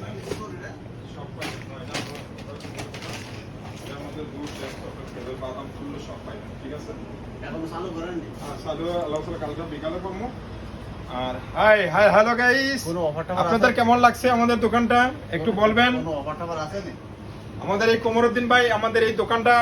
পাচ্ছেন সব পাইবেন আমাদের দুধ বাদাম ফুল সব পাইবেন, ঠিক আছে? এখন চালু করেননি? চালু আল্লাহ কালকে বিকালে করবো। আর হাই হাই হ্যালো গাইস, আপনাদের কেমন লাগছে আমাদের দোকানটা একটু বলবেন। কোনো অফার টফার আছে না? আমাদের এই কমরউদ্দিন ভাই আমাদের এই দোকানটা